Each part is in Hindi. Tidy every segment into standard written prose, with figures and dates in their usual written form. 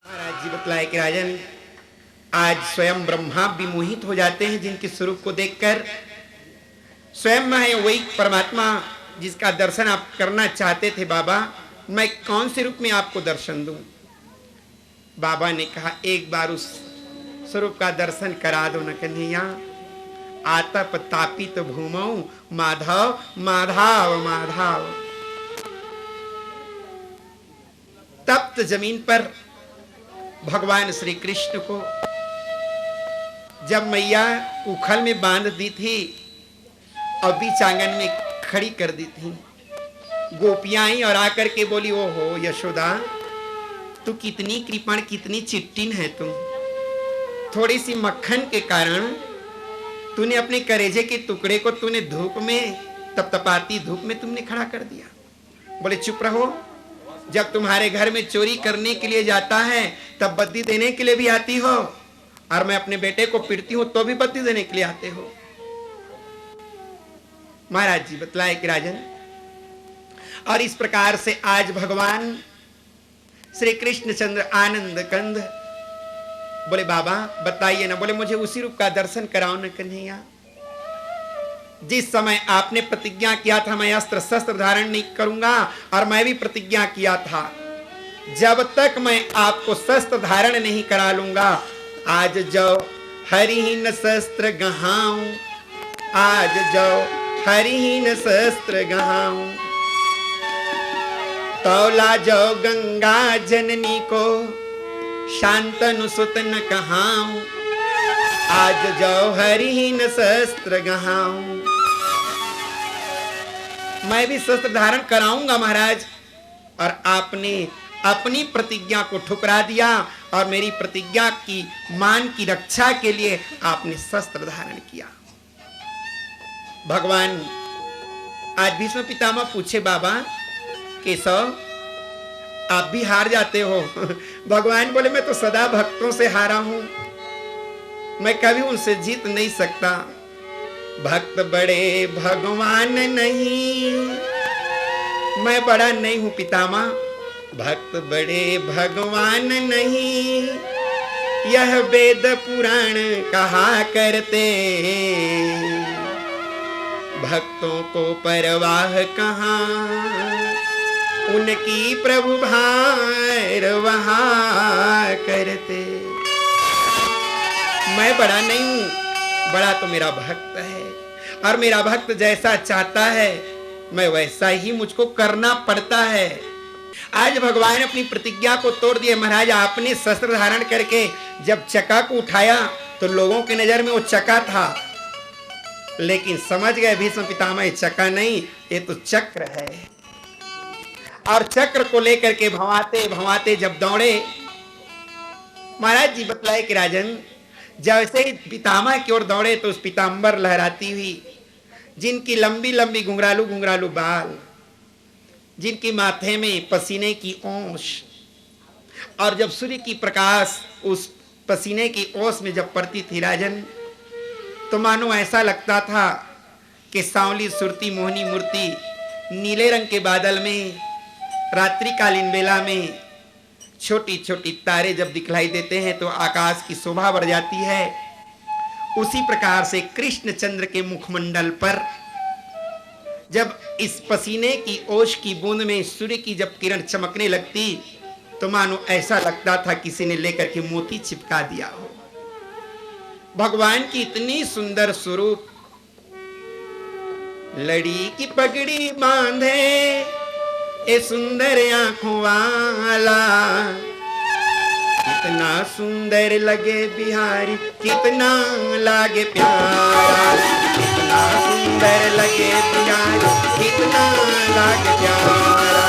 महाराज जी बतलाए कि राजन, आज स्वयं ब्रह्मा भी मोहित हो जाते हैं जिनके स्वरूप को देखकर। स्वयं में है वही परमात्मा जिसका दर्शन आप करना चाहते थे। बाबा, मैं कौन से रूप में आपको दर्शन दूं? बाबा ने कहा, एक बार उस स्वरूप का दर्शन करा दो न कन्हैया। आतप तापित भूमौ माधव माधव माधव। तप्त जमीन पर भगवान श्री कृष्ण को जब मैया उखल में बांध दी थी और बीच आंगन में खड़ी कर दी थी, गोपियां आई और आकर के बोली, ओहो यशोदा, तू कितनी कृपण, कितनी चिट्टिन है तुम। थोड़ी सी मक्खन के कारण तूने अपने करेजे के टुकड़े को तूने धूप में, तपतपाती धूप में तुमने खड़ा कर दिया। बोले चुप रहो, जब तुम्हारे घर में चोरी करने के लिए जाता है तब बद्दी देने के लिए भी आती हो, और मैं अपने बेटे को पीटती हूं तो भी बद्दी देने के लिए आते हो। महाराज जी बतलाए कि राजन, और इस प्रकार से आज भगवान श्री कृष्णचंद्र आनंद कंद बोले, बाबा बताइए ना। बोले, मुझे उसी रूप का दर्शन कराओ न कन्हैया। जिस समय आपने प्रतिज्ञा किया था मैं अस्त्र शस्त्र धारण नहीं करूंगा, और मैं भी प्रतिज्ञा किया था जब तक मैं आपको शस्त्र धारण नहीं करा लूंगा, आज जो हरिहीन शस्त्र गहाऊं, आज जो हरिहीन शस्त्र गहाऊं, तौला जो गंगा जननी को शांतनु सुत न कहाऊं, आज जो हरिहीन शस्त्र गहाऊं। मैं भी शस्त्र धारण कराऊंगा महाराज, और आपने अपनी प्रतिज्ञा को ठुकरा दिया, और मेरी प्रतिज्ञा की मान की रक्षा के लिए आपने शस्त्र धारण किया। भगवान आज भीष्म पितामह पूछे, बाबा केशव आप भी हार जाते हो? भगवान बोले, मैं तो सदा भक्तों से हारा हूं, मैं कभी उनसे जीत नहीं सकता। भक्त बड़े भगवान नहीं, मैं बड़ा नहीं हूं पितामह। भक्त बड़े भगवान नहीं, यह वेद पुराण कहा करते, भक्तों को परवाह कहां, उनकी प्रभु भार वहां करते। मैं बड़ा नहीं हूं, बड़ा तो मेरा भक्त है, और मेरा भक्त जैसा चाहता है मैं वैसा ही मुझको करना पड़ता है। आज भगवान अपनी प्रतिज्ञा को तोड़ दिए। महाराज आपने शस्त्र धारण करके जब चक्का को उठाया तो लोगों की नजर में वो चक्का था, लेकिन समझ गए भीष्म पितामह, ये चक्का नहीं, ये तो चक्र है। और चक्र को लेकर के भवाते भवाते जब दौड़े, महाराज जी बतलाए कि राजन, जैसे ही पितामह की ओर दौड़े तो उस पीतांबर लहराती हुई, जिनकी लंबी लंबी घुंघरालू घुंघरालू बाल, जिनकी माथे में पसीने की ओस, और जब सूर्य की प्रकाश उस पसीने की ओस में जब पड़ती थी राजन, तो मानो ऐसा लगता था कि सांवली सुरती मोहनी मूर्ति नीले रंग के बादल में रात्रिकालीन बेला में छोटी छोटी तारे जब दिखलाई देते हैं तो आकाश की शोभा बढ़ जाती है। उसी प्रकार से कृष्णचंद्र के मुखमंडल पर जब इस पसीने की ओश की बूंद में सूर्य की जब किरण चमकने लगती तो मानो ऐसा लगता था किसी ने लेकर के मोती चिपका दिया हो। भगवान की इतनी सुंदर स्वरूप, लड़ी की पगड़ी बांधे ए सुंदर आंखों वाला, कितना सुंदर लगे बिहारी, कितना लागे प्यारा, कितना सुंदर लगे बिहारी, कितना लागे प्यारा।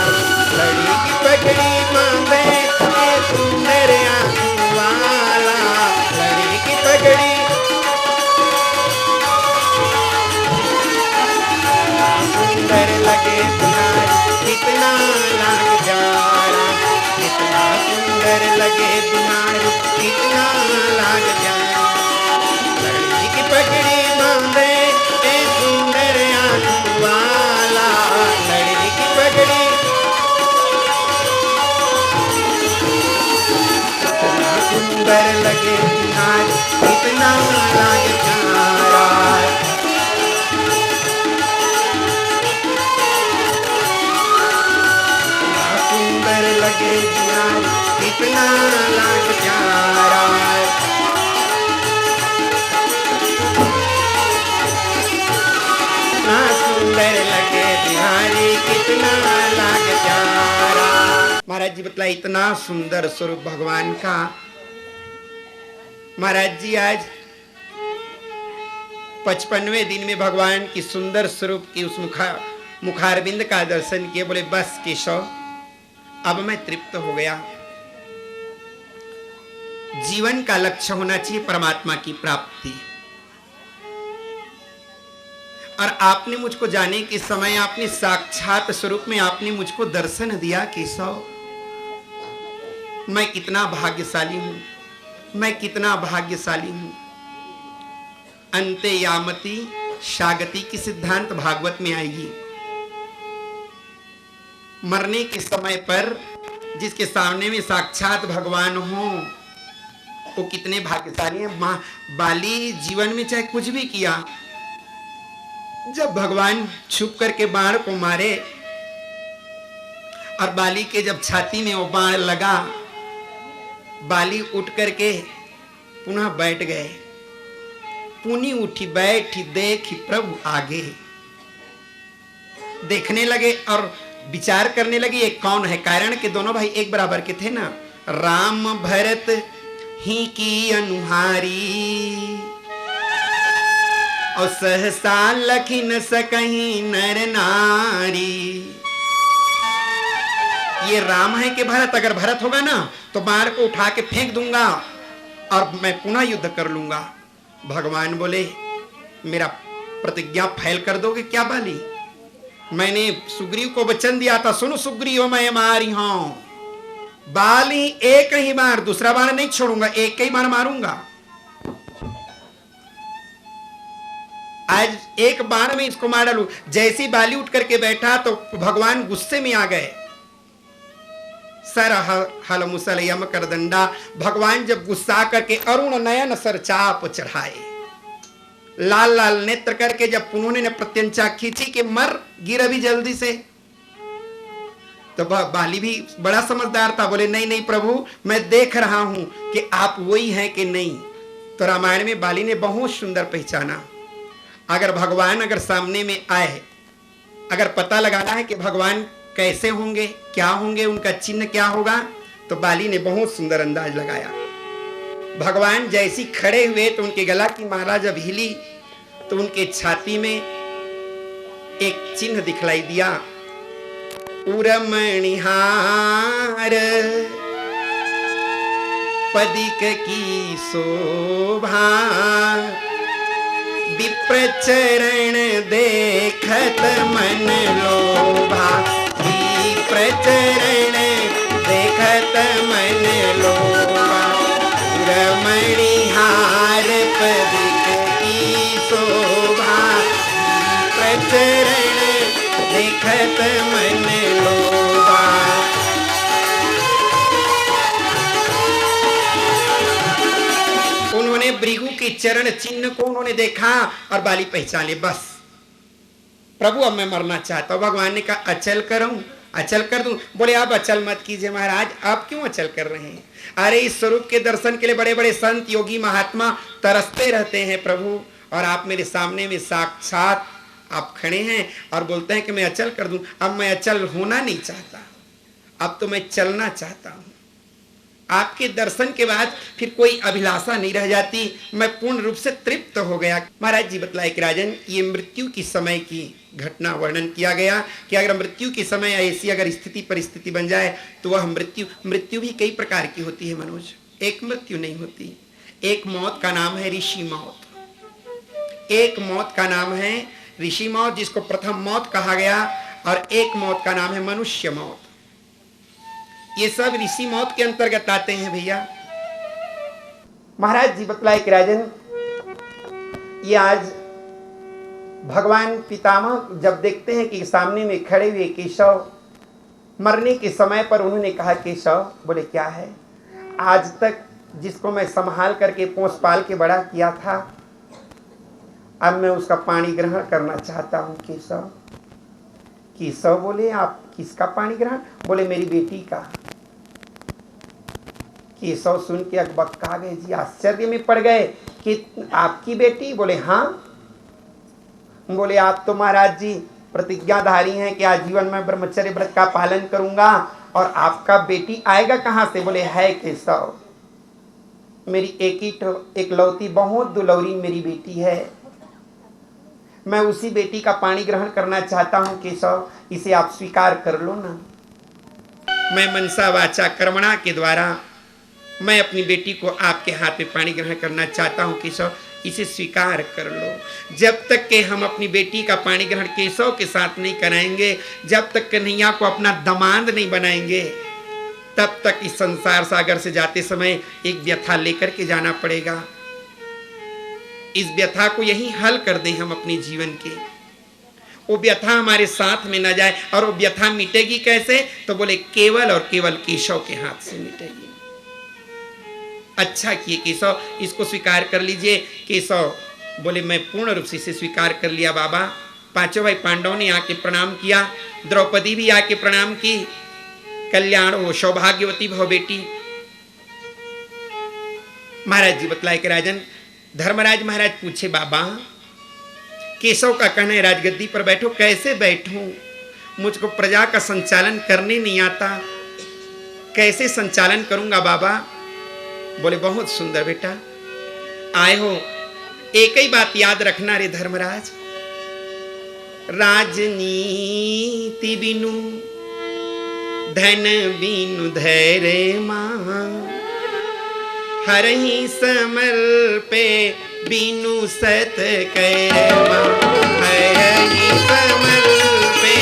लड़ी की पगड़ी बांधे ए सुंदर आंखों वाला, लड़ी की पगड़ी सुंदर लगे बिहारी, कितना लागे प्यारा, कितना सुंदर लगे बिहारी, कितना लागे प्यारा। लड़ी की पगड़ी बांधे ए सुंदर आंखों वाला, लड़ी की पगड़ी कितना लागे प्यारा। सुंदर लगे बिहारी कितना लागे प्यारा। सुंदर लगे बिहारी कितना लागे प्यारा। महाराज जी बतला इतना सुंदर स्वरूप भगवान का। महाराज जी आज 55वें दिन में भगवान की सुंदर स्वरूप की उस मुखारबिंद का दर्शन किए। बोले बस केशव अब मैं तृप्त हो गया। जीवन का लक्ष्य होना चाहिए परमात्मा की प्राप्ति। और आपने मुझको जाने के समय आपने साक्षात स्वरूप में आपने मुझको दर्शन दिया केशव। मैं कितना भाग्यशाली हूं, मैं कितना भाग्यशाली हूं। अंते यामति शागति की सिद्धांत भागवत में आएगी। मरने के समय पर जिसके सामने में साक्षात भगवान हो वो कितने भाग्यशाली हैं। बाली जीवन में चाहे कुछ भी किया, जब भगवान छुप करके बाण को मारे और बाली के जब छाती में वो बाण लगा, बाली उठ करके पुनः बैठ गए। पुनी उठी बैठी देखी प्रभु आगे। देखने लगे और विचार करने लगे ये कौन है। कारण के दोनों भाई एक बराबर के थे ना। राम भरत ही की अनुहारी और सहसा लखी न सकहीं नर नारी। ये राम है कि भरत? अगर भरत होगा ना तो बाण को उठा के फेंक दूंगा और मैं पुनः युद्ध कर लूंगा। भगवान बोले मेरा प्रतिज्ञा फैल कर दोगे क्या बाली? मैंने सुग्रीव को वचन दिया था, सुनो सुग्रीव मैं मारी हूं। बाली एक ही बार, दूसरा बाण नहीं छोड़ूंगा, एक ही बाण मारूंगा। आज एक बाण में इसको मार डालू। जैसी बाली उठ करके बैठा तो भगवान गुस्से में आ गए। सर हल मुसल यम कर दंडा। भगवान जब गुस्सा करके अरुण नयन सर चाप चढ़ाए, लाल लाल नेत्र करके जब उन्होंने प्रत्यंचा खींची कि मर गिर अभी जल्दी से, तो बाली भी बड़ा समझदार था। बोले नहीं नहीं प्रभु मैं देख रहा हूं कि आप वही हैं कि नहीं। तो रामायण में बाली ने बहुत सुंदर पहचाना। अगर भगवान अगर सामने में आए, अगर पता लगाना है कि भगवान कैसे होंगे, क्या होंगे, उनका चिन्ह क्या होगा, तो बाली ने बहुत सुंदर अंदाज लगाया। भगवान जैसी खड़े हुए तो उनके गला की माला जब हिली तो उनके छाती में एक चिन्ह दिखलाई दिया। उरमणिहार पदिक की शोभा, विप्रचरण देखत मन लोभा। विप्रचरण देखत मन लोभा। रमणिहार पदिक की शोभा, विप्रचरण देखत मन लोभा। उन्होंने भृगु के चरण चिन्ह को उन्होंने देखा और बाली पहचान ले। बस प्रभु अब मैं मरना चाहता हूं। भगवान ने कहा अचल करूं, अचल कर दूं। बोले आप अचल मत कीजिए महाराज, आप क्यों अचल कर रहे हैं? अरे इस स्वरूप के दर्शन के लिए बड़े बड़े संत योगी महात्मा तरसते रहते हैं प्रभु, और आप मेरे सामने में साक्षात आप खड़े हैं और बोलते हैं कि मैं अचल कर दूं। अब मैं अचल होना नहीं चाहता, अब तो मैं चलना चाहता हूं। आपके दर्शन के बाद फिर कोई अभिलाषा नहीं रह जाती, मैं पूर्ण रूप से तृप्त हो गया। महाराज जी बतलाए कि राजन ये मृत्यु की समय की घटना वर्णन किया गया कि अगर मृत्यु के समय ऐसी अगर स्थिति परिस्थिति बन जाए तो वह मृत्यु भी कई प्रकार की होती है मनोज। एक मृत्यु नहीं होती। एक मौत का नाम है ऋषि मौत। एक मौत का नाम है ऋषि मौत, जिसको प्रथम मौत कहा गया, और एक मौत का नाम है मनुष्य मौत। ये सब ऋषि मौत के अंतर्गत आते हैं भैया। महाराज जी बतलाए कि राजन ये आज भगवान पितामह जब देखते हैं कि सामने में खड़े हुए केशव, मरने के समय पर उन्होंने कहा केशव, बोले क्या है? आज तक जिसको मैं संभाल करके पोस पाल के बड़ा किया था, अब मैं उसका पाणी ग्रहण करना चाहता हूँ। केशव, केशव बोले आप किसका पाणी ग्रहण? बोले मेरी बेटी का। केशव सुन के अकबक्का गए जी, आश्चर्य में पड़ गए कि आपकी बेटी? बोले हाँ। बोले आप तो महाराज जी प्रतिज्ञाधारी हैं कि आजीवन में ब्रह्मचर्य व्रत का पालन करूंगा, और आपका बेटी आएगा कहाँ से? बोले है केशव, मेरी एक लौती बहुत दुलौरी मेरी बेटी है, मैं उसी बेटी का पाणी ग्रहण करना चाहता हूँ केशव, इसे आप स्वीकार कर लो ना। मैं मनसा वाचा कर्मणा के द्वारा मैं अपनी बेटी को आपके हाथ में पाणी ग्रहण करना चाहता हूँ केशव, इसे स्वीकार कर लो। जब तक के हम अपनी बेटी का पाणी ग्रहण केशव के साथ नहीं कराएंगे, जब तक कन्हैया को अपना दामाद नहीं बनाएंगे, तब तक इस संसार सागर से जाते समय एक व्यथा लेकर के जाना पड़ेगा। इस व्यथा को यही हल कर दें हम अपने जीवन के, वो व्यथा हमारे साथ में न जाए। और वो व्यथा मिटेगी कैसे? तो बोले केवल और केवल केशव के हाथ से मिटेगी। अच्छा किए केशव, इसको स्वीकार कर लीजिए। केशव बोले मैं पूर्ण रूप से इसे स्वीकार कर लिया बाबा। पांचों भाई पांडवों ने आके प्रणाम किया, द्रौपदी भी आके प्रणाम की। कल्याण हो, सौभाग्यवती भव बेटी। महाराज जी बतलाए कि राजन, धर्मराज महाराज पूछे बाबा केशव का कहना है राजगद्दी पर बैठो। कैसे बैठूं? मुझको प्रजा का संचालन करने नहीं आता, कैसे संचालन करूंगा बाबा? बोले बहुत सुंदर बेटा, आए हो एक ही बात याद रखना रे धर्मराज, राजनीति बिनु धन बिनु धैर्य मां, हरहि समल पे बिनु सत कर्मा, हरहि समल पे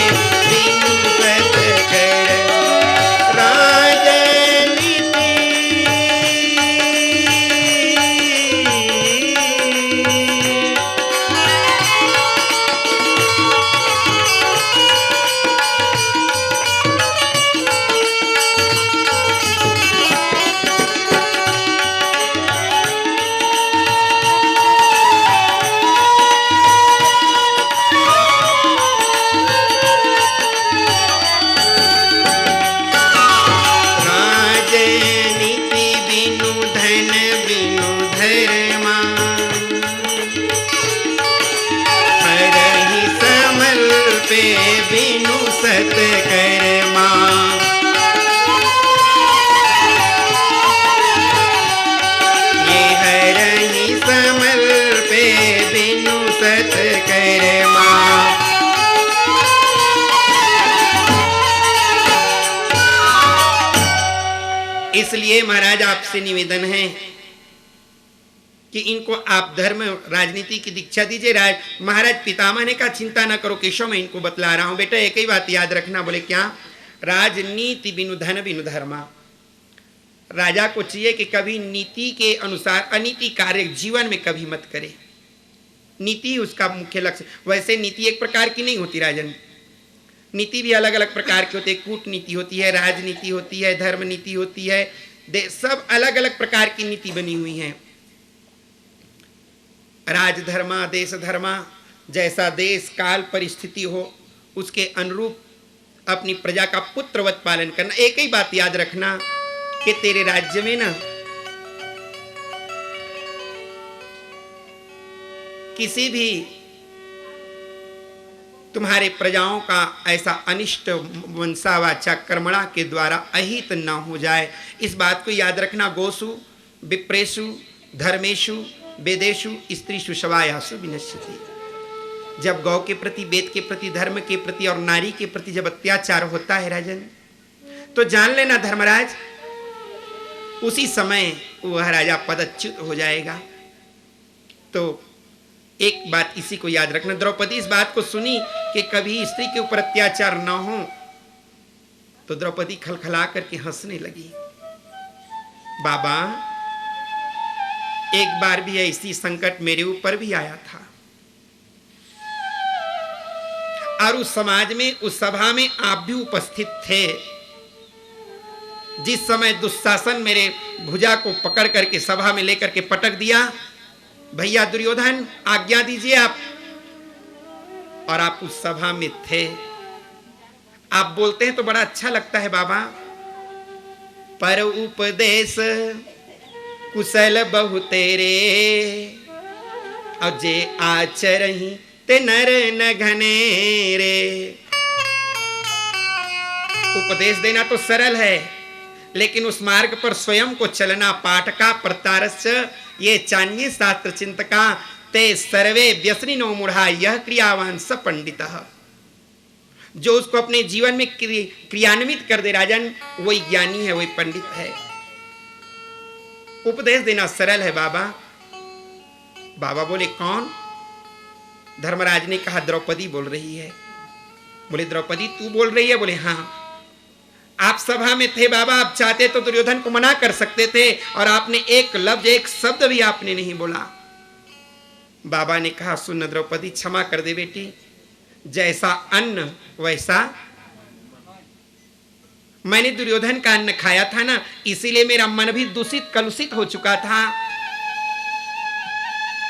बिनु सत कर्मा, राजनीति बिनु सत कर्मा, ये हरहि समल पे बिनु सत कर्मा। इसलिए महाराज आपसे निवेदन है कि इनको आप धर्म राजनीति की दीक्षा दीजिए। महाराज पितामह ने कहा चिंता ना करो केशव, मैं इनको बतला रहा हूं बेटा, एक ही बात याद रखना। बोले क्या? राजनीति बिनु धन बिनु धर्मा। राजा को चाहिए कि कभी नीति के अनुसार अनीति कार्य जीवन में कभी मत करे, नीति उसका मुख्य लक्ष्य। वैसे नीति एक प्रकार की नहीं होती राजन, नीति भी अलग अलग प्रकार की होती है। कूटनीति होती है, राजनीति होती है, धर्म नीति होती है, सब अलग अलग प्रकार की नीति बनी हुई है। राजधर्मा देश धर्मा, जैसा देश काल परिस्थिति हो उसके अनुरूप अपनी प्रजा का पुत्रवत पालन करना। एक ही बात याद रखना कि तेरे राज्य में ना किसी भी तुम्हारे प्रजाओं का ऐसा अनिष्ट वंशावाचा कर्मणा के द्वारा अहित न हो जाए, इस बात को याद रखना। गोसु विप्रेषु धर्मेशु वेदेशु स्त्रीषु शवायासु विनश्यति। जब गौ के प्रति, वेद के प्रति, धर्म के प्रति और नारी के प्रति जब अत्याचार होता है राजन, तो जान लेना धर्मराज उसी समय वह राजा पदच्युत हो जाएगा। तो एक बात इसी को याद रखना। द्रौपदी इस बात को सुनी कि कभी स्त्री के ऊपर अत्याचार न हो, तो द्रौपदी खलखला करके हंसने लगी। बाबा एक बार भी ऐसी संकट मेरे ऊपर भी आया था, और उस समाज में, उस सभा में आप भी उपस्थित थे। जिस समय दुशासन मेरे भुजा को पकड़ करके सभा में लेकर के पटक दिया, भैया दुर्योधन आज्ञा दीजिए आप, और आप उस सभा में थे। आप बोलते हैं तो बड़ा अच्छा लगता है बाबा, पर उपदेश कुशल बहु तेरे, और जे आचरही ते नर न घनेरे। उपदेश देना तो सरल है, लेकिन उस मार्ग पर स्वयं को चलना पाठका प्रतारस्य ये चाहिए शास्त्र चिंतका, ते सर्वे व्यसनिनो मूढ़ा यह क्रियावान स पंडितः। जो उसको अपने जीवन में क्रियान्वित कर दे राजन, वही ज्ञानी है, वही पंडित है। उपदेश देना सरल है बाबा। बाबा बोले कौन? धर्मराज ने कहा द्रौपदी बोल रही है। बोले द्रौपदी तू बोल रही है? बोले हाँ। आप सभा में थे बाबा, आप चाहते तो दुर्योधन को मना कर सकते थे, और आपने एक लफ्ज एक शब्द भी आपने नहीं बोला। बाबा ने कहा सुन द्रौपदी, क्षमा कर दे बेटी, जैसा अन्न वैसा मैंने दुर्योधन का अन्न खाया था ना, इसीलिए मेरा मन भी दूषित कलुषित हो चुका था,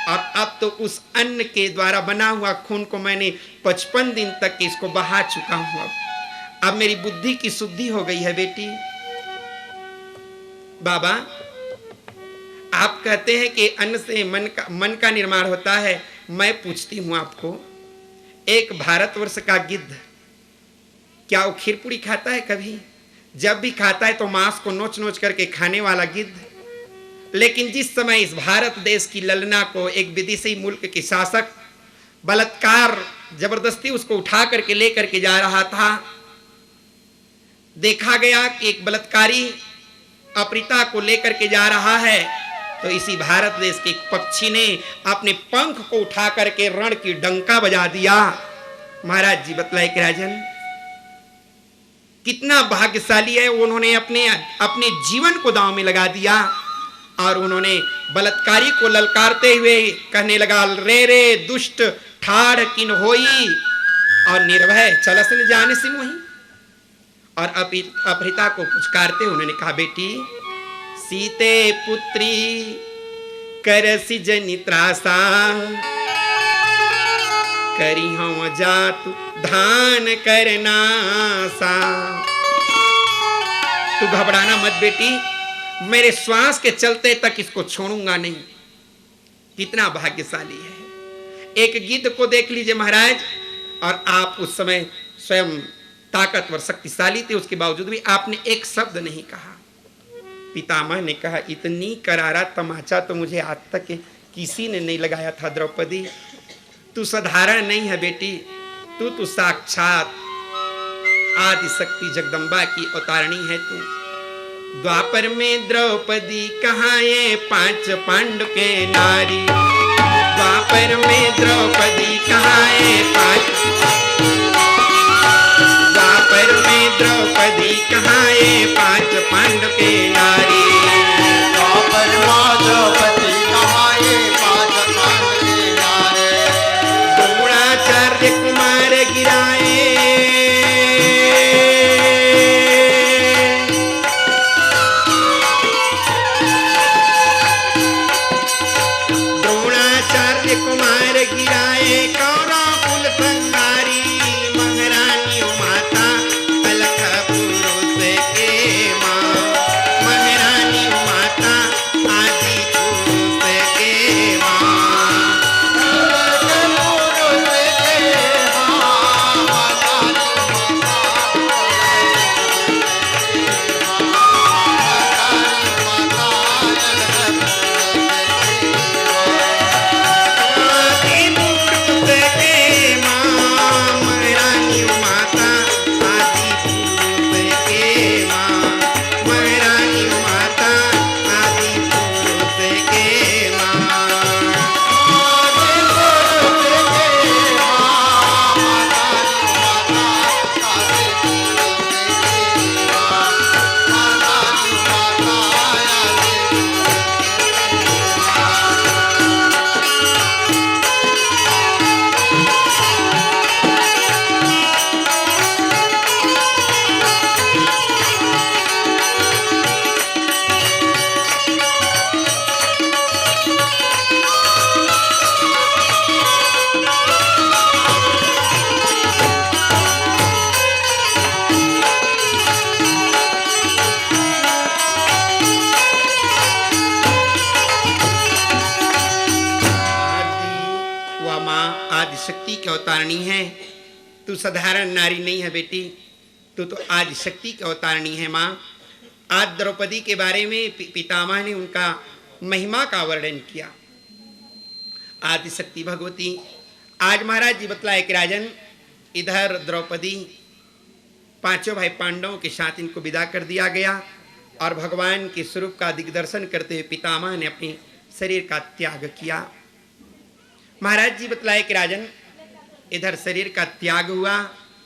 और अब तो उस अन्न के द्वारा बना हुआ खून को मैंने 55 दिन तक इसको बहा चुका हूं। अब मेरी बुद्धि की शुद्धि हो गई है बेटी। बाबा आप कहते हैं कि अन्न से मन का निर्माण होता है। मैं पूछती हूं आपको, एक भारतवर्ष का गिद्ध क्या वो खीरपुड़ी खाता है कभी? जब भी खाता है तो मांस को नोच नोच करके खाने वाला गिद्ध। लेकिन जिस समय इस भारत देश की ललना को एक विदेशी मुल्क के शासक बलात्कार जबरदस्ती उसको उठा करके ले करके जा रहा था, देखा गया कि एक बलात्कारी अपहृता को लेकर के जा रहा है, तो इसी भारत देश के एक पक्षी ने अपने पंख को उठा करके रण की डंका बजा दिया। महाराज जी बतलाए कि राजन कितना भाग्यशाली है, उन्होंने अपने जीवन को दांव में लगा दिया, और उन्होंने बलात्कारी को ललकारते हुए कहने लगा रे रे दुष्ट ठाड़ किन होई, और निर्भय चलस न जाने से मोही। और अपहृता को पुचकारते उन्होंने कहा बेटी सीते पुत्री करसि जनि त्रासा, करी हम जातु धान करना सा। तू घबराना मत बेटी, मेरे श्वास के चलते तक इसको छोड़ूंगा नहीं। कितना भाग्यशाली है। एक गिद्ध को देख लीजिए महाराज, और आप उस समय स्वयं ताकतवर शक्तिशाली थे, उसके बावजूद भी आपने एक शब्द नहीं कहा। पितामह ने कहा इतनी करारा तमाचा तो मुझे आज तक किसी ने नहीं लगाया था द्रौपदी। तू साधारण नहीं है बेटी, तू साक्षात आदि शक्ति जगदम्बा की अवतारणी है तू। द्वापर में द्रौपदी कहाए 5 पांडु के नारी, द्वापर में द्रौपदी कहाए 5, द्वापर में द्रौपदी कहाए 5 पांडु के नारी, द्वापर में द्रौपदी कहाए 5 पांडु के नारी, द्रोणाचार्य कुमार गिराए, कुमार गिराए कौरव कुल संहारी, महारानी माता अलख पुरुष के माँ, महारानी माता आदि शक्ति की अवतारणी है। तू साधारण नारी नहीं है बेटी, तू तो आदि शक्ति की अवतारणी है माँ। आज द्रौपदी के बारे में पितामह ने उनका महिमा का वर्णन किया। आदि शक्ति भगवती। आज महाराज जी बतलाए कि राजन, इधर द्रौपदी पांचों भाई पांडवों के साथ इनको विदा कर दिया गया और भगवान के स्वरूप का दिग्दर्शन करते हुए पितामह ने अपने शरीर का त्याग किया। महाराज जी बतलाए कि राजन, इधर शरीर का त्याग हुआ,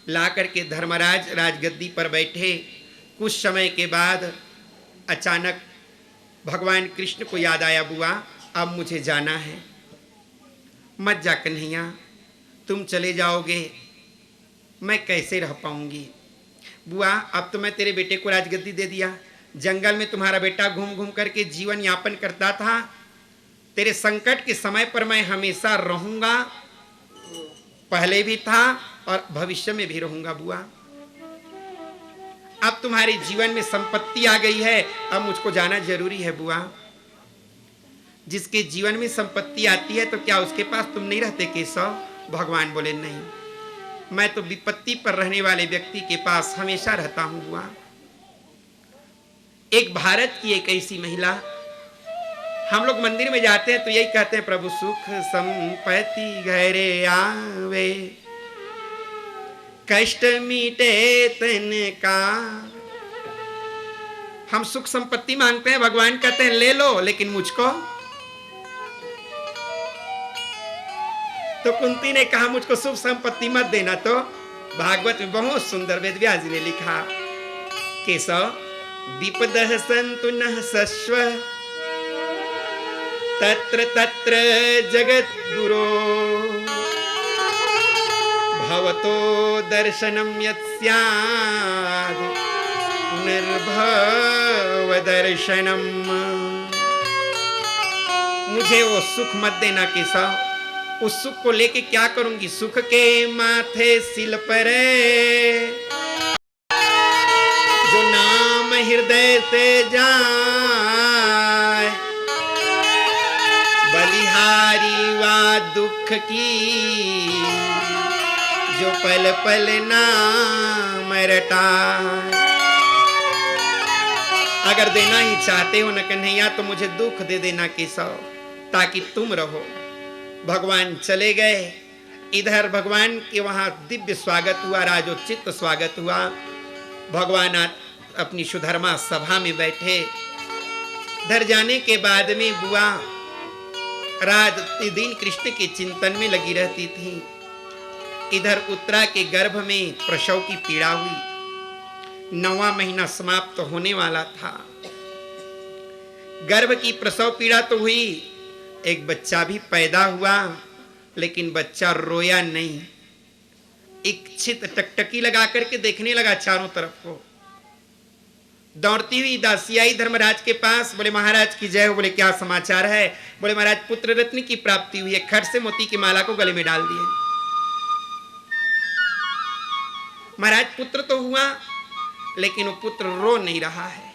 ला करके धर्मराज राजगद्दी पर बैठे। कुछ समय के बाद अचानक भगवान कृष्ण को याद आया, बुआ अब मुझे जाना है। मत जा कन्हैया, तुम चले जाओगे मैं कैसे रह पाऊंगी। बुआ अब तो मैं तेरे बेटे को राजगद्दी दे दिया, जंगल में तुम्हारा बेटा घूम घूम करके जीवन यापन करता था। तेरे संकट के समय पर मैं हमेशा रहूंगा, पहले भी था और भविष्य में भी रहूंगा। बुआ अब तुम्हारे जीवन में संपत्ति आ गई है, अब मुझको जाना जरूरी है। बुआ जिसके जीवन में संपत्ति आती है तो क्या उसके पास तुम नहीं रहते केशव। भगवान बोले नहीं, मैं तो विपत्ति पर रहने वाले व्यक्ति के पास हमेशा रहता हूं। बुआ एक भारत की एक ऐसी महिला, हम लोग मंदिर में जाते हैं तो यही कहते हैं, प्रभु सुख संपत्ति घरे आवे, कष्ट मीटे तन का। हम सुख संपत्ति मांगते हैं, भगवान कहते हैं ले लो, लेकिन मुझको। तो कुंती ने कहा मुझको सुख संपत्ति मत देना। तो भागवत में बहुत सुंदर वेद व्यास जी ने लिखा, केशव विपदः सन्तु नः सस्व तत्र तत्र जगद्गुरो, भवतो दर्शनं यत् स्यात् पुनर्भव दर्शनम। मुझे वो सुख मत देना केशव, उस सुख को लेके क्या करूंगी। सुख के माथे सिल पर जो नाम हृदय से जाए, बलिहारी वा दुख की जो पल पल नाम रटाए। अगर देना ही चाहते हो न कन्हैया तो मुझे दुख दे देना केशव, ताकि तुम रहो। भगवान चले गए। इधर भगवान के वहां दिव्य स्वागत हुआ, राजोचित स्वागत हुआ। भगवान अपनी सुधर्मा सभा में बैठे। इधर जाने के बाद में बुआ रात दिन कृष्ण के चिंतन में लगी रहती थी। इधर उत्तरा के गर्भ में प्रसव की पीड़ा हुई। 9वां महीना समाप्त होने वाला था। गर्भ की प्रसव पीड़ा तो हुई, एक बच्चा भी पैदा हुआ, लेकिन बच्चा रोया नहीं। इच्छित टकटकी लगा करके देखने लगा चारों तरफ को। दौड़ती हुई दासी आई धर्मराज के पास, बोले महाराज की जय हो। बोले क्या समाचार है। बोले महाराज पुत्र रत्न की प्राप्ति हुई है। खट से मोती की माला को गले में डाल दिए। महाराज पुत्र तो हुआ, लेकिन वो पुत्र रो नहीं रहा है,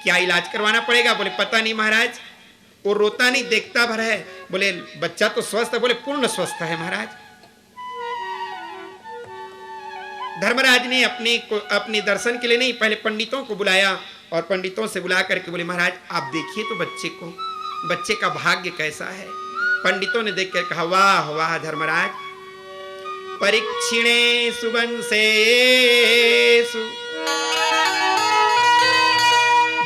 क्या इलाज करवाना पड़ेगा। बोले पता नहीं महाराज, वो रोता नहीं देखता भर है। बोले बच्चा तो स्वस्थ है। बोले पूर्ण स्वस्थ है महाराज। धर्मराज ने अपने दर्शन के लिए नहीं, पहले पंडितों को बुलाया और पंडितों से बुला करके बोले महाराज आप देखिए तो बच्चे को, बच्चे का भाग्य कैसा है। पंडितों ने देख कर कहा वाह वाह धर्मराज, परीक्षिणे सुबंसेषु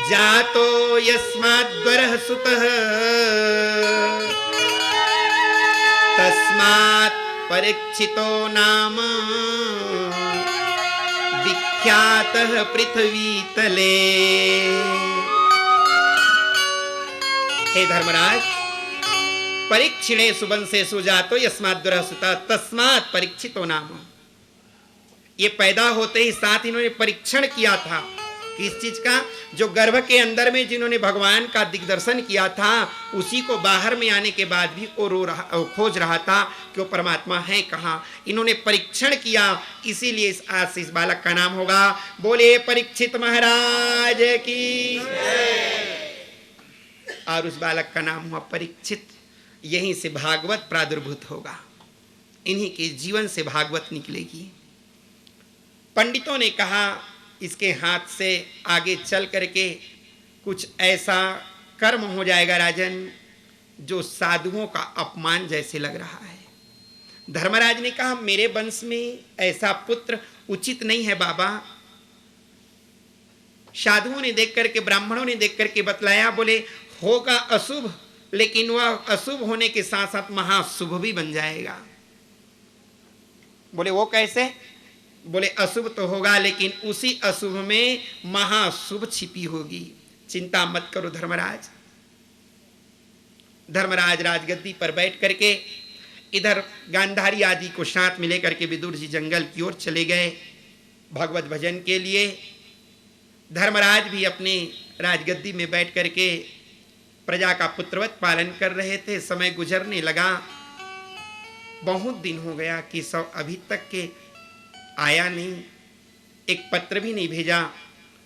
जातो यस्माद्वरः सुतः तस्मात् परीक्षितो नाम विख्यातः पृथ्वीतले। हे धर्मराज, परीक्षिणे सुबंसेषु जातो यस्माद्वरः सुतः तस्मात् परीक्षितो नाम। ये पैदा होते ही साथ इन्होंने परीक्षण किया था। किस चीज का। जो गर्भ के अंदर में जिन्होंने भगवान का दिग्दर्शन किया था, उसी को बाहर में आने के बाद भी वो खोज रहा था कि वो परमात्मा है कहाँ। इन्होंने परीक्षण किया, इसीलिए आज से इस बालक का नाम होगा, बोले परीक्षित महाराज की। और उस बालक का नाम हुआ परीक्षित। यहीं से भागवत प्रादुर्भूत होगा। इन्हीं के जीवन से भागवत निकलेगी। पंडितों ने कहा इसके हाथ से आगे चल करके कुछ ऐसा कर्म हो जाएगा राजन जो साधुओं का अपमान जैसे लग रहा है। धर्मराज ने कहा मेरे वंश में ऐसा पुत्र उचित नहीं है बाबा। साधुओं ने देख करके, ब्राह्मणों ने देख करके बतलाया, बोले होगा अशुभ, लेकिन वह अशुभ होने के साथ साथ महाशुभ भी बन जाएगा। बोले वो कैसे? बोले अशुभ तो होगा लेकिन उसी अशुभ में महाशुभ छिपी होगी। चिंता मत करो धर्मराज। धर्मराज राजगद्दी पर बैठ करके इधर गांधारी आदि को साथ में लेकर के विदुर जी जंगल की ओर चले गए भगवत भजन के लिए। धर्मराज भी अपने राजगद्दी में बैठ करके प्रजा का पुत्रवत पालन कर रहे थे। समय गुजरने लगा, बहुत दिन हो गया कि सब अभी तक के आया नहीं, एक पत्र भी नहीं भेजा।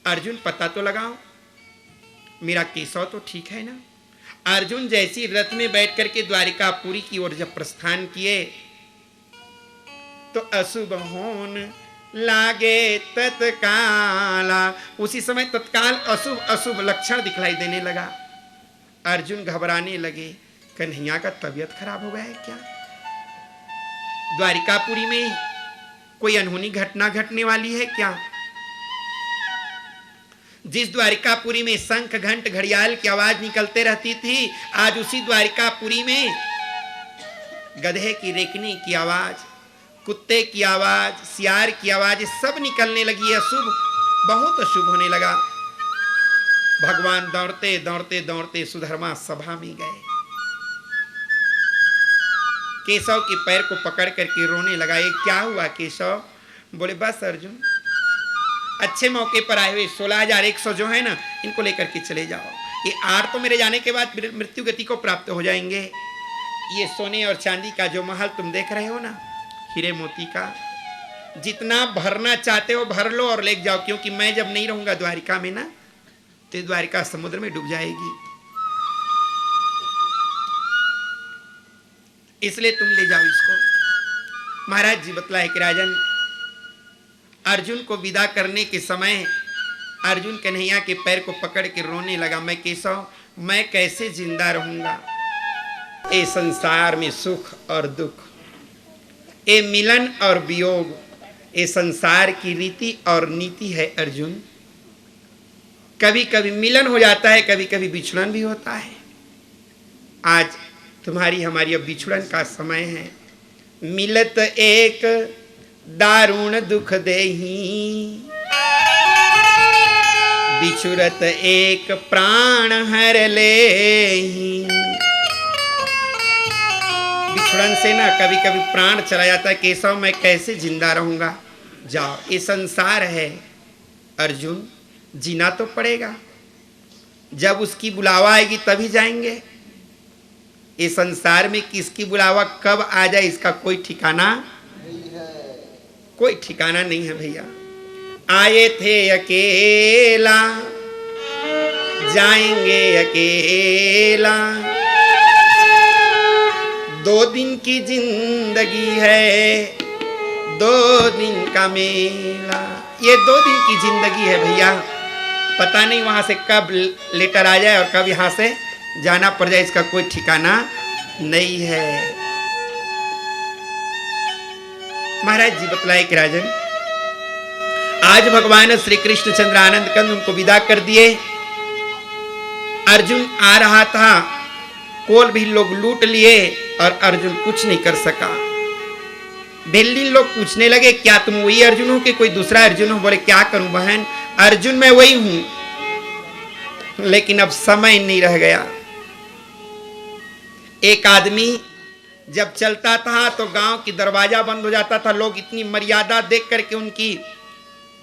अर्जुन पता तो लगाओ, मेरा केशव तो ठीक है ना? अर्जुन जैसी रथ में बैठ करके द्वारिकापुरी की ओर जब प्रस्थान किए तो अशुभ होन लागे तत्काला, उसी समय तत्काल अशुभ अशुभ लक्षण दिखलाई देने लगा। अर्जुन घबराने लगे, कन्हैया का तबीयत खराब हो गया है क्या? द्वारिकापुरी में कोई अनहोनी घटना घटने वाली है क्या? जिस द्वारिकापुरी में शंख घंट घड़ियाल की आवाज निकलते रहती थी, आज उसी द्वारिकापुरी में गधे की रेकने की आवाज, कुत्ते की आवाज, सियार की आवाज सब निकलने लगी। अशुभ, बहुत अशुभ होने लगा। भगवान दौड़ते दौड़ते दौड़ते सुधर्मा सभा में गए। केशव के पैर को पकड़ करके रोने लगा। ये क्या हुआ केशव? बोले बस अर्जुन, अच्छे मौके पर आए हुए 16,100 जो है ना, इनको लेकर के चले जाओ। ये 8 तो मेरे जाने के बाद मृत्यु गति को प्राप्त हो जाएंगे। ये सोने और चांदी का जो महल तुम देख रहे हो ना, हीरे मोती का, जितना भरना चाहते हो भर लो और ले जाओ, क्योंकि मैं जब नहीं रहूंगा द्वारिका में ना, तो द्वारिका समुद्र में डूब जाएगी, इसलिए तुम ले जाओ इसको। महाराज जी बतलाए कि राजन, अर्जुन को विदा करने के समय अर्जुन कन्हैया के पैर को पकड़ के रोने लगा। मैं केशव, मैं कैसे जिंदा रहूंगा? ए संसार में सुख और दुख, ए मिलन और वियोग, ए संसार की रीति और नीति है अर्जुन। कभी कभी मिलन हो जाता है, कभी कभी बिछड़न भी होता है। आज तुम्हारी हमारी अब बिछड़न का समय है। मिलत एक दारुण दुख देही, बिछुरत एक प्राण हर लेही। बिछड़न से ना कभी कभी प्राण चला जाता है। केशव, मैं कैसे जिंदा रहूंगा? जाओ, ये संसार है अर्जुन, जीना तो पड़ेगा। जब उसकी बुलावा आएगी तभी जाएंगे। ये संसार में किसकी बुलावा कब आ जाए इसका कोई ठिकाना नहीं है, कोई ठिकाना नहीं है भैया। आए थे अकेला, जाएंगे अकेला, 2 दिन की जिंदगी है, 2 दिन का मेला। ये 2 दिन की जिंदगी है भैया, पता नहीं वहां से कब लेटर आ जाए और कब यहां से जाना पड़ जाए, इसका कोई ठिकाना नहीं है। महाराज जी बतलाए कि राजन, आज भगवान श्री कृष्ण चंद्र आनंद कंद उनको विदा कर दिए। अर्जुन आ रहा था, कोल भी लोग लूट लिए और अर्जुन कुछ नहीं कर सका। भिल्ली लोग पूछने लगे, क्या तुम वही अर्जुन हो कि कोई दूसरा अर्जुन हो? बोले क्या करूं बहन, अर्जुन मैं वही हूं, लेकिन अब समय नहीं रह गया। एक आदमी जब चलता था तो गांव की दरवाजा बंद हो जाता था, लोग इतनी मर्यादा देख करके उनकी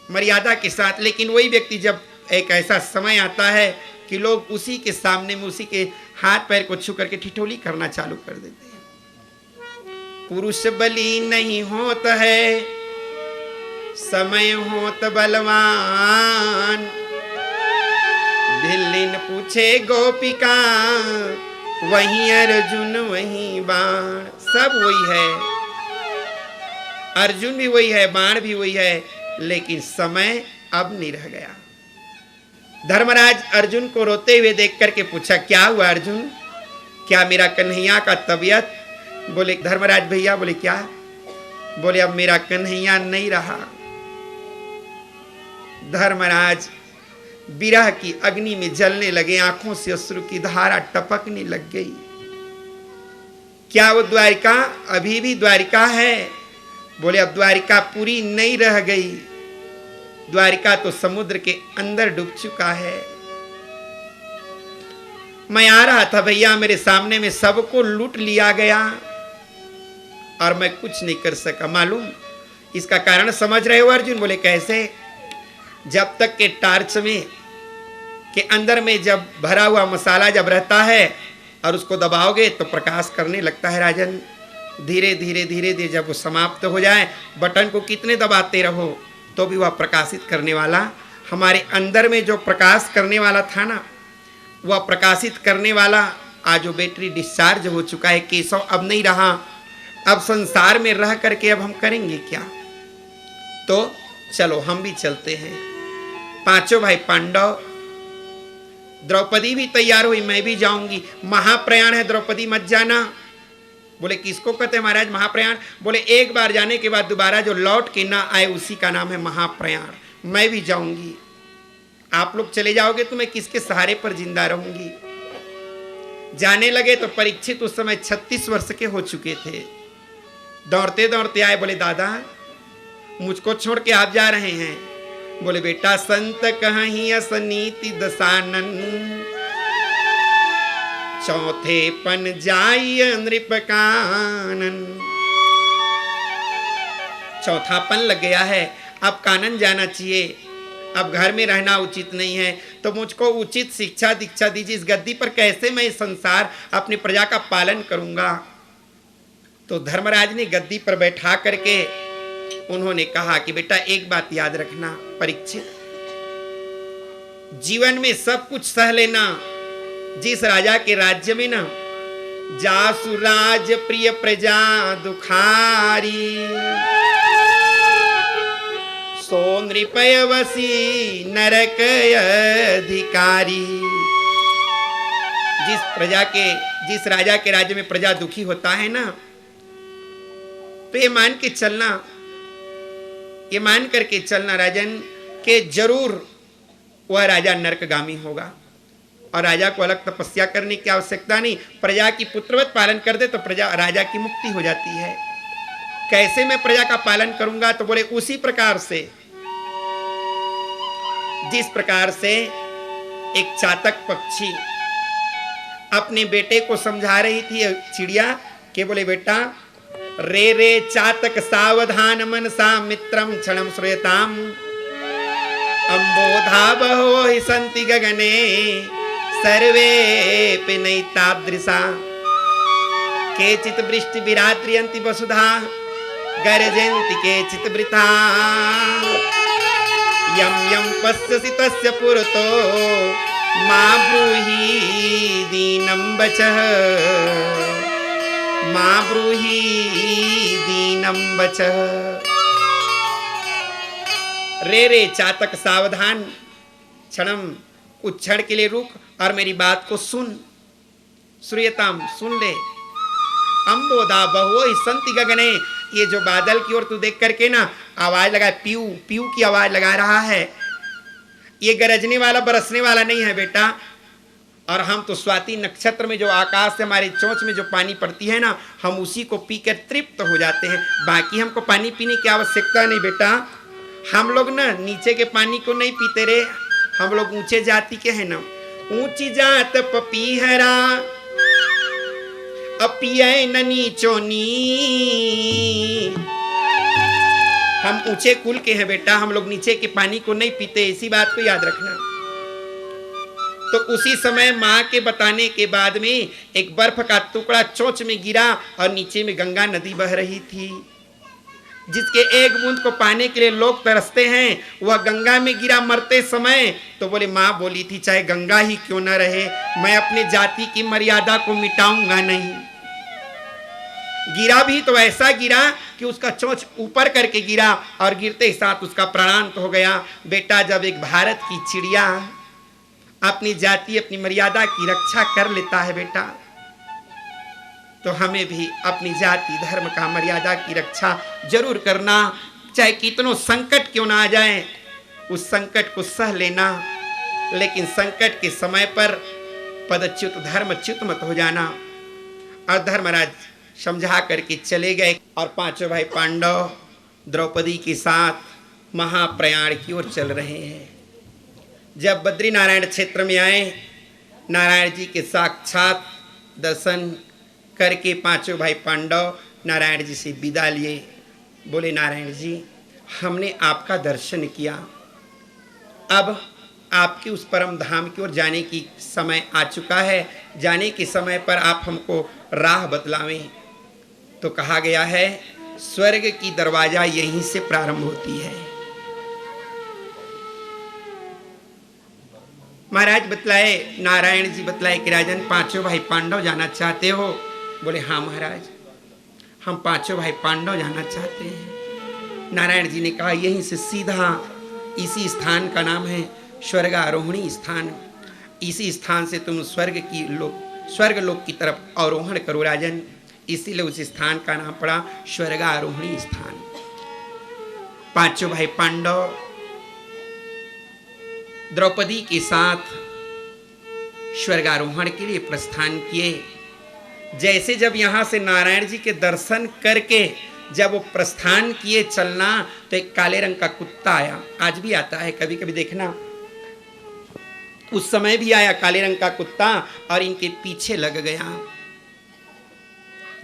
मर्यादा के साथ, लेकिन वही व्यक्ति जब एक ऐसा समय आता है कि लोग उसी के सामने में उसी के हाथ पैर को छू करके ठिठोली करना चालू कर देते हैं। पुरुष बली नहीं होता है, समय होत बलवान, भिल्लिन पूछे गोपिका, वहीं अर्जुन वहीं बाण। सब वही है, अर्जुन भी वही है, बाण भी वही है, लेकिन समय अब नहीं रह गया। धर्मराज अर्जुन को रोते हुए देख करके पूछा, क्या हुआ अर्जुन, क्या मेरा कन्हैया का तबीयत? बोले धर्मराज भैया, बोले क्या? बोले अब मेरा कन्हैया नहीं रहा। धर्मराज विरह की अग्नि में जलने लगे, आंखों से अश्रु की धारा टपकने लग गई। क्या वो द्वारिका अभी भी द्वारिका है? बोले अब द्वारिका पूरी नहीं रह गई, द्वारिका तो समुद्र के अंदर डूब चुका है। मैं आ रहा था भैया, मेरे सामने में सबको लूट लिया गया और मैं कुछ नहीं कर सका। मालूम इसका कारण समझ रहे हो अर्जुन? बोले कैसे? जब तक के टार्च में के अंदर में जब भरा हुआ मसाला जब रहता है और उसको दबाओगे तो प्रकाश करने लगता है राजन। धीरे धीरे धीरे धीरे जब वो समाप्त हो जाए, बटन को कितने दबाते रहो तो भी वह प्रकाशित करने वाला, हमारे अंदर में जो प्रकाश करने वाला था ना, वह प्रकाशित करने वाला आज वो बैटरी डिस्चार्ज हो चुका है केशव, अब नहीं रहा। अब संसार में रह करके अब हम करेंगे क्या? तो चलो हम भी चलते हैं। पांचों भाई पांडव, द्रौपदी भी तैयार हुई, मैं भी जाऊंगी, महाप्रयाण है, द्रौपदी मत जाना। बोले किसको कहते हैं महाराज महाप्रयाण? बोले एक बार जाने के बाद दोबारा जो लौट के ना आए उसी का नाम है महाप्रयाण। मैं भी जाऊंगी, आप लोग चले जाओगे तो मैं किसके सहारे पर जिंदा रहूंगी? जाने लगे तो परीक्षित उस समय 36 वर्ष के हो चुके थे। दौड़ते दौड़ते आए, बोले दादा मुझको छोड़ के आप जा रहे हैं? बोले बेटा संत कहीं असनीति दसानन, चौथे पन जाइय नृप कानन। चौथापन लग गया है, अब कानन जाना चाहिए, अब घर में रहना उचित नहीं है, तो मुझको उचित शिक्षा दीक्षा दीजिए। इस गद्दी पर कैसे मैं संसार अपनी प्रजा का पालन करूंगा? तो धर्मराज ने गद्दी पर बैठा करके उन्होंने कहा कि बेटा एक बात याद रखना परीक्षित, जीवन में सब कुछ सह लेना। जिस राजा के राज्य में ना जासु राज प्रिय प्रजा दुखारी, सो नृपय वसी नरक अधिकारी। जिस राजा के राज्य में प्रजा दुखी होता है ना, तो ये मान के चलना, ये मान करके चलना राजन के जरूर वह राजा नरकगामी होगा। और राजा को अलग तपस्या करने की आवश्यकता नहीं, प्रजा की पुत्रवत पालन कर दे तो प्रजा राजा की मुक्ति हो जाती है। कैसे मैं प्रजा का पालन करूंगा? तो बोले उसी प्रकार से जिस प्रकार से एक चातक पक्षी अपने बेटे को समझा रही थी चिड़िया के, बोले बेटा रे रे चातक सावधान मनसा मित्रम क्षणम श्रूयताम, अम्बोधा बहो हि सन्ति गगने सर्वे पिनैतादृशा, केचित् वृष्टि विरात्रियन्ति वसुधा गर्जन्ति केचित् वृथा, यं यं पश्यसि तस्य पुरतो मा ब्रूहि दीनं वचः, मा ब्रूहि दीनं वचः। रे रे चातक सावधान, क्षणम कुछ क्षण के लिए रुक और मेरी बात को सुन। श्रूयताम सुन ले। अम्बोधा बहो हि सन्ति गगने, ये जो बादल की ओर तू देख करके ना आवाज लगा, पीऊ पीऊ की आवाज लगा रहा है, ये गरजने वाला बरसने वाला नहीं है बेटा। और हम तो स्वाति नक्षत्र में जो आकाश से हमारे चोंच में जो पानी पड़ती है ना, हम उसी को पीकर तृप्त हो जाते हैं, बाकी हमको पानी पीने की आवश्यकता नहीं बेटा। हम लोग ना नीचे के पानी को नहीं पीते रे, हम लोग ऊंचे जाति के हैं ना, ऊंची जात पपीहरा अपिय न नीचोनी। हम ऊंचे कुल के हैं बेटा, हम लोग नीचे के पानी को नहीं पीते, इसी बात को याद रखना। तो उसी समय माँ के बताने के बाद में एक बर्फ का टुकड़ा चोंच में गिरा और नीचे में गंगा नदी बह रही थी, जिसके एक बूंद को पाने के लिए लोग तरसते हैं, वह गंगा में गिरा मरते समय। तो बोले माँ बोली थी चाहे गंगा ही क्यों न रहे, मैं अपने जाति की मर्यादा को मिटाऊंगा नहीं। गिरा भी तो ऐसा गिरा कि उसका चोंच ऊपर करके गिरा और गिरते ही साथ उसका प्राणांत हो गया। बेटा, जब एक भारत की चिड़िया अपनी जाति अपनी मर्यादा की रक्षा कर लेता है बेटा, तो हमें भी अपनी जाति धर्म का मर्यादा की रक्षा जरूर करना, चाहे कितनों संकट क्यों ना आ जाए, उस संकट को सह लेना, लेकिन संकट के समय पर पदच्युत धर्मच्युत मत हो जाना। और धर्मराज समझा करके चले गए और पांचों भाई पांडव द्रौपदी के साथ महाप्रयाण की ओर चल रहे हैं। जब बद्री नारायण क्षेत्र में आए, नारायण जी के साक्षात दर्शन करके पांचों भाई पांडव नारायण जी से विदा लिए। बोले, नारायण जी, हमने आपका दर्शन किया, अब आपके उस परम धाम की ओर जाने की समय आ चुका है। जाने के समय पर आप हमको राह बतलावें। तो कहा गया है, स्वर्ग की दरवाजा यहीं से प्रारंभ होती है। महाराज बतलाए, नारायण जी बतलाए कि राजन, पांचों भाई पांडव जाना चाहते हो? बोले, हाँ महाराज, हम पांचों भाई पांडव जाना चाहते हैं। नारायण जी ने कहा, यहीं से सीधा, इसी स्थान का नाम है स्वर्गारोहणी स्थान, इसी स्थान से तुम स्वर्ग लोक की तरफ आरोहण करो राजन। इसीलिए उस स्थान का नाम पड़ा स्वर्गारोहणी स्थान। पांचों भाई पांडव द्रौपदी के साथ स्वर्गारोहण के लिए प्रस्थान किए। जैसे जब यहां से नारायण जी के दर्शन करके जब वो प्रस्थान किए चलना, तो एक काले रंग का कुत्ता आया। आज भी आता है, कभी कभी देखना, उस समय भी आया काले रंग का कुत्ता और इनके पीछे लग गया।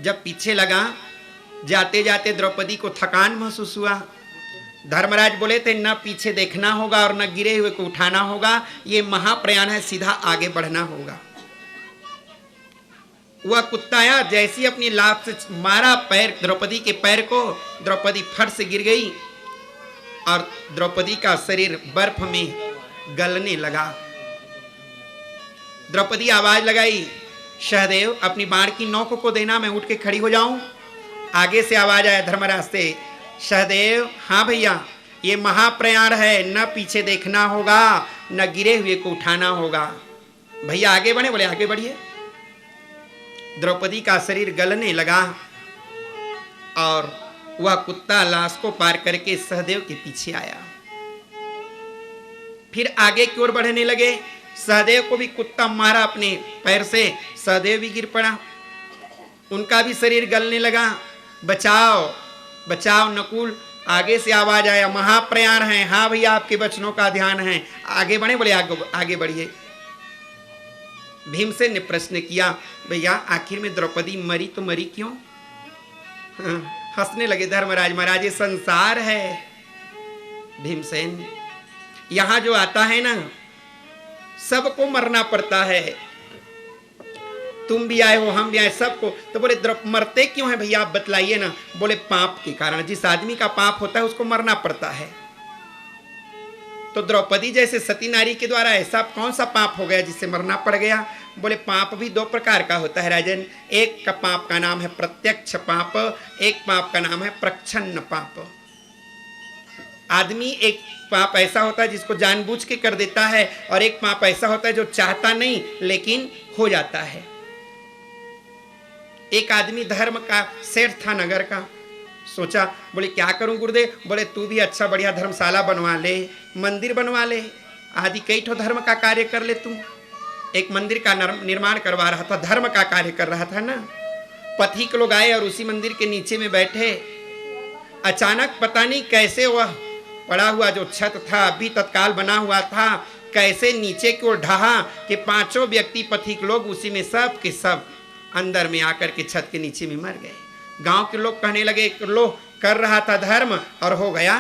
जब पीछे लगा, जाते जाते द्रौपदी को थकान महसूस हुआ। धर्मराज बोले थे, न पीछे देखना होगा और न गिरे हुए को उठाना होगा, ये महाप्रयाण है, सीधा आगे बढ़ना होगा। वह कुत्ता आया, जैसी अपनी लात से मारा पैर द्रौपदी के पैर को, द्रौपदी फट से गिर गई और द्रौपदी का शरीर बर्फ में गलने लगा। द्रौपदी आवाज लगाई, सहदेव अपनी बाण की नोक को देना, मैं उठ के खड़ी हो जाऊं। आगे से आवाज आया धर्मराज से, सहदेव, हाँ भैया, ये महाप्रयाण है, न पीछे देखना होगा, न गिरे हुए को उठाना होगा। भैया आगे बढ़े? बोले, आगे बढ़िए। द्रौपदी का शरीर गलने लगा और वह कुत्ता लाश को पार करके सहदेव के पीछे आया। फिर आगे की ओर बढ़ने लगे। सहदेव को भी कुत्ता मारा अपने पैर से, सहदेव भी गिर पड़ा, उनका भी शरीर गलने लगा। बचाओ बचाओ नकुल। आगे से आवाज आया, महाप्रयाण है, हाँ भैया आपके वचनों का ध्यान है, आगे बढ़े? बोले, आगे बढ़िए। भीमसेन ने प्रश्न किया, भैया आखिर में द्रौपदी मरी तो मरी क्यों? हंसने लगे धर्मराज, महाराज ये संसार है। भीमसेन, यहां जो आता है ना, सबको मरना पड़ता है, तुम भी आए हो, हम भी आए, सबको। तो बोले, मरते क्यों है भैया, आप बतलाइए ना। बोले, पाप के कारण, जिस आदमी का पाप होता है उसको मरना पड़ता है। तो द्रौपदी जैसे सती नारी के द्वारा ऐसा कौन सा पाप हो गया जिससे मरना पड़ गया? बोले, पाप भी दो प्रकार का होता है राजन। एक का पाप का नाम है प्रत्यक्ष पाप, एक पाप का नाम है प्रच्छन्न पाप। आदमी एक पाप ऐसा होता है जिसको जानबूझ के कर देता है, और एक पाप ऐसा होता है जो चाहता नहीं लेकिन हो जाता है। एक आदमी धर्म का सेठ था नगर का, सोचा, बोले क्या करूं गुरुदेव? बोले, तू भी अच्छा बढ़िया धर्मशाला बनवा ले, मंदिर बनवा ले, आदि कई ठो धर्म का कार्य कर ले। तू एक मंदिर का निर्माण करवा रहा था, धर्म का कार्य कर रहा था ना। पथिक लोग आए और उसी मंदिर के नीचे में बैठे। अचानक पता नहीं कैसे वह पड़ा हुआ जो छत था, अभी तत्काल बना हुआ था, कैसे नीचे की ओर ढहा कि पांचों व्यक्ति पथिक लोग उसी में सब के सब अंदर में आकर के छत के नीचे में मर गए। गांव के लोग कहने लगे, लो कर रहा था धर्म और हो गया।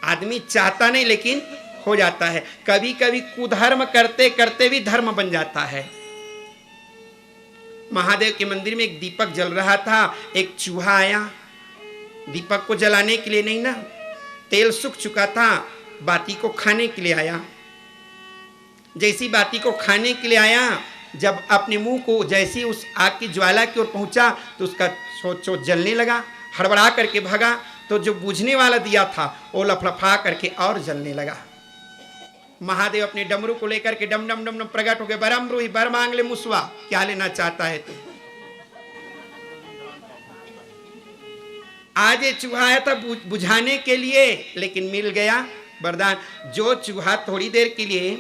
आदमी चाहता नहीं लेकिन हो जाता है। कभी कभी कुधर्म करते करते भी धर्म बन जाता है। महादेव के मंदिर में एक दीपक जल रहा था, एक चूहा आया, दीपक को जलाने के लिए नहीं ना, तेल सूख चुका था, बाती को खाने के लिए आया। जैसी बाती को खाने के लिए आया, जब अपने मुंह को जैसी उस आग की ज्वाला की ओर पहुंचा तो उसका चोट जलने लगा, हड़बड़ा करके भागा तो जो बुझने वाला दिया था वो लफड़फा करके और जलने लगा। महादेव अपने डमरू को लेकर के डम डम डम डम प्रकट हो गए। बरम रूही बर मांग ले मुसवा, क्या लेना चाहता है तू? आज ये चूहा आया था बुझाने के लिए, लेकिन मिल गया वरदान। जो चूहा थोड़ी देर के लिए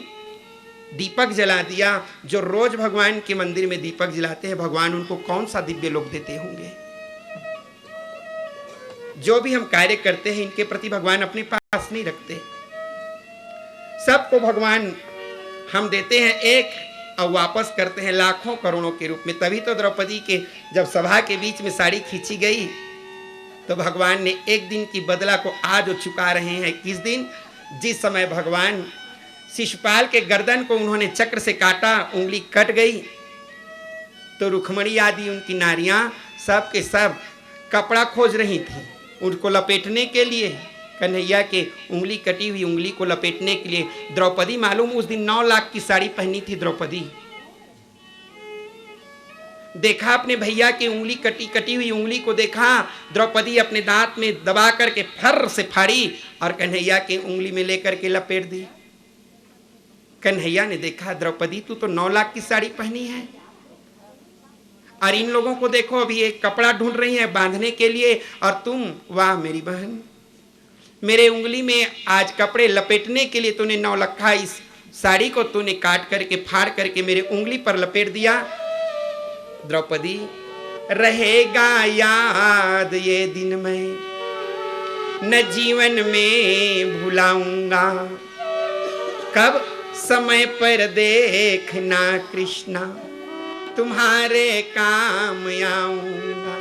दीपक जला दिया, जो रोज भगवान के मंदिर में दीपक जलाते हैं, भगवान उनको कौन सा दिव्य लोक देते होंगे। जो भी हम कार्य करते हैं इनके प्रति भगवान अपने पास नहीं रखते, सबको भगवान हम देते हैं एक और वापस करते हैं लाखों करोड़ों के रूप में। तभी तो द्रौपदी के जब सभा के बीच में साड़ी खींची गई तो भगवान ने एक दिन की बदला को आज वो चुका रहे हैं। किस दिन? जिस समय भगवान शिशुपाल के गर्दन को उन्होंने चक्र से काटा, उंगली कट गई तो रुक्मणी आदि उनकी नारियां सब के सब कपड़ा खोज रही थी उनको लपेटने के लिए, कन्हैया के उंगली कटी हुई उंगली को लपेटने के लिए। द्रौपदी मालूम उस दिन 9 लाख की साड़ी पहनी थी द्रौपदी। देखा अपने भैया की उंगली कटी हुई उंगली को देखा, द्रौपदी अपने दांत में दबा करके फर से फाड़ी और कन्हैया की उंगली में लेकर के लपेट दी। कन्हैया ने देखा द्रौपदी तू तो 9 लाख की साड़ी पहनी है और इन लोगों को देखो अभी एक कपड़ा ढूंढ रही है बांधने के लिए, और तुम, वाह मेरी बहन, मेरे उंगली में आज कपड़े लपेटने के लिए तूने 9 लाख इस साड़ी को तूने काट करके फाड़ करके मेरे उंगली पर लपेट दिया। द्रौपदी, रहेगा याद ये दिन मैं न जीवन में भुलाऊंगा, कब समय पर देखना कृष्णा तुम्हारे काम आऊंगा,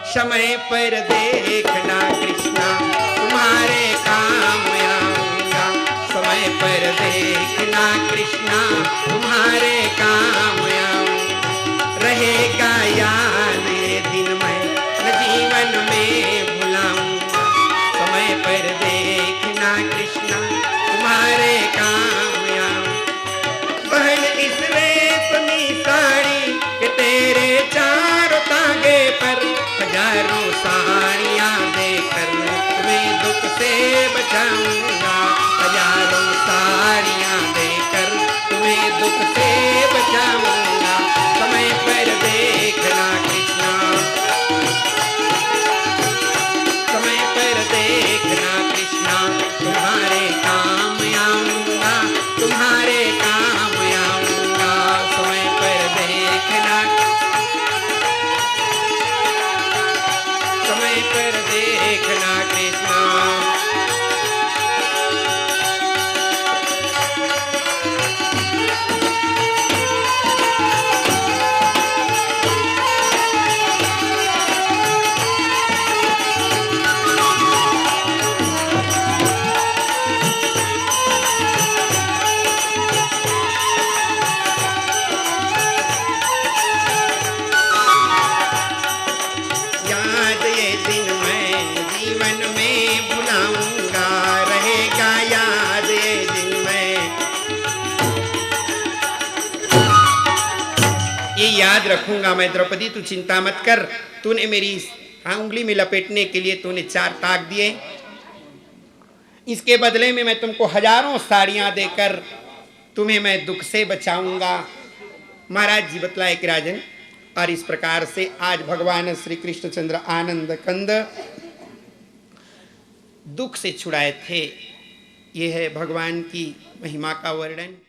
समय पर देखना कृष्णा तुम्हारे काम आऊंगा, समय पर देखना कृष्णा तुम्हारे काम आऊंगा, रहेगा याद ये दिन मैं न जीवन में भुलाऊंगा, समय पर देखना कृष्णा तुम्हारे काम आऊंगा। बहन इस रेशमी साड़ी के तेरे चारों तागे पर हजारों साड़ियां देकर तुम्हें दुख से बचाऊंगा, हजारों साड़ियां देकर तुम्हें दुख से बचाऊंगा, समय पर देखना कृष्णा, समय पर देखना कृष्णा तुम्हारे काम आऊंगा, तुम्हारे काम आऊंगा, समय पर देखना, समय पर देखना कृष्णा। याद ये दिन मैं जीवन में भुलाऊंगा, रहेगा याद ये दिन मैं, ये याद रखूंगा मैं। द्रौपदी तू चिंता मत कर, तूने मेरी उंगली में लपेटने के लिए तूने 4 ताक दिए, इसके बदले में मैं तुमको हजारों साड़ियां देकर तुम्हें मैं दुख से बचाऊंगा। महाराज जी बतलाए कि राजन, और इस प्रकार से आज भगवान श्री कृष्णचंद्र आनंद कंद दुख से छुड़ाए थे। यह है भगवान की महिमा का वर्णन।